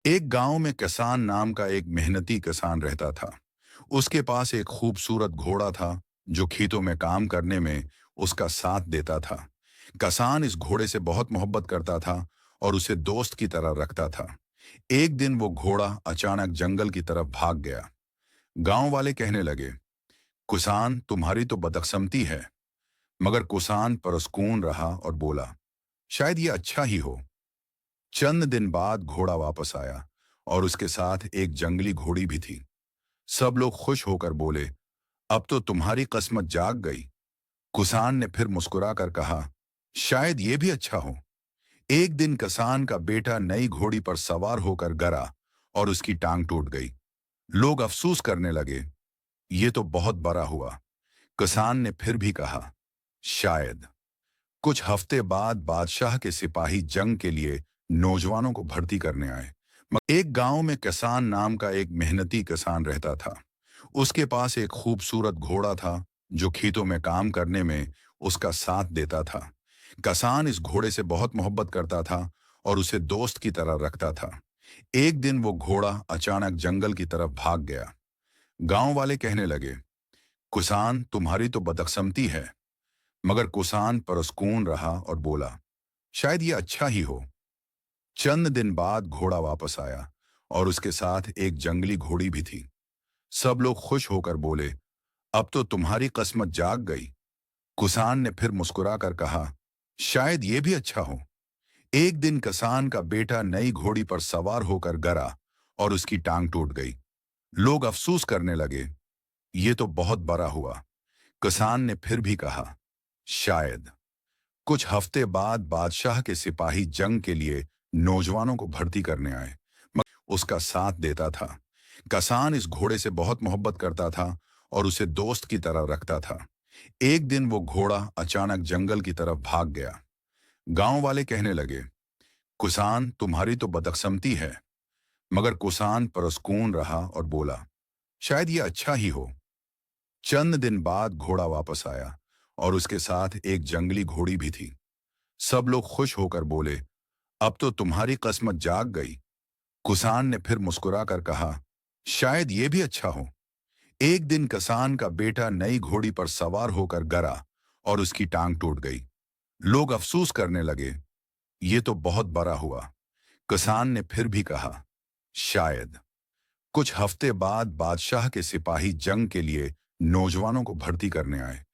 एक गांव में किसान नाम का एक मेहनती किसान रहता था। उसके पास एक खूबसूरत घोड़ा था जो खेतों में काम करने में उसका साथ देता था। किसान इस घोड़े से बहुत मोहब्बत करता था और उसे दोस्त की तरह रखता था। एक दिन वो घोड़ा अचानक जंगल की तरफ भाग गया। गांव वाले कहने लगे, कुसान तुम्हारी तो बदकिस्मती है। मगर कुसान परस्कून रहा और बोला, शायद ये अच्छा ही हो। चंद दिन बाद घोड़ा वापस आया और उसके साथ एक जंगली घोड़ी भी थी। सब लोग खुश होकर बोले, अब तो तुम्हारी किस्मत जाग गई। कुसान ने फिर मुस्कुरा कर कहा, शायद ये भी अच्छा हो। एक दिन किसान का बेटा नई घोड़ी पर सवार होकर गिरा और उसकी टांग टूट गई। लोग अफसोस करने लगे, ये तो बहुत बड़ा हुआ। किसान ने फिर भी कहा, शायद। कुछ हफ्ते बाद बादशाह के सिपाही जंग के लिए नौजवानों को भर्ती करने आए। मगर एक गांव में किसान नाम का एक मेहनती किसान रहता था। उसके पास एक खूबसूरत घोड़ा था जो खेतों में काम करने में उसका साथ देता था। किसान इस घोड़े से बहुत मोहब्बत करता था और उसे दोस्त की तरह रखता था। एक दिन वो घोड़ा अचानक जंगल की तरफ भाग गया। गांव वाले कहने लगे, कुसान तुम्हारी तो बदकिस्मती है। मगर कुसान परस्कून रहा और बोला, शायद ये अच्छा ही हो। चंद दिन बाद घोड़ा वापस आया और उसके साथ एक जंगली घोड़ी भी थी। सब लोग खुश होकर बोले, अब तो तुम्हारी किस्मत जाग गई। कुसान ने फिर मुस्कुराकर कहा, शायद ये भी अच्छा हो। एक दिन किसान का बेटा नई घोड़ी पर सवार होकर गिरा और उसकी टांग टूट गई। लोग अफसोस करने लगे, ये तो बहुत बड़ा हुआ। किसान ने फिर भी कहा, शायद। कुछ हफ्ते बाद बादशाह के सिपाही जंग के लिए नौजवानों को भर्ती करने आए। मगर उसका साथ देता था। किसान इस घोड़े से बहुत मोहब्बत करता था और उसे दोस्त की तरह रखता था। एक दिन वो घोड़ा अचानक जंगल की तरफ भाग गया। गांव वाले कहने लगे, कुसान तुम्हारी तो बदकिस्मती है। मगर कुसान परस्कून रहा और बोला, शायद ये अच्छा ही हो। चंद दिन बाद घोड़ा वापस आया और उसके साथ एक जंगली घोड़ी भी थी। सब लोग खुश होकर बोले, अब तो तुम्हारी किस्मत जाग गई। कुसान ने फिर मुस्कुराकर कहा, शायद ये भी अच्छा हो। एक दिन किसान का बेटा नई घोड़ी पर सवार होकर गिरा और उसकी टांग टूट गई। लोग अफसोस करने लगे, ये तो बहुत बड़ा हुआ। किसान ने फिर भी कहा, शायद। कुछ हफ्ते बाद बादशाह के सिपाही जंग के लिए नौजवानों को भर्ती करने आए।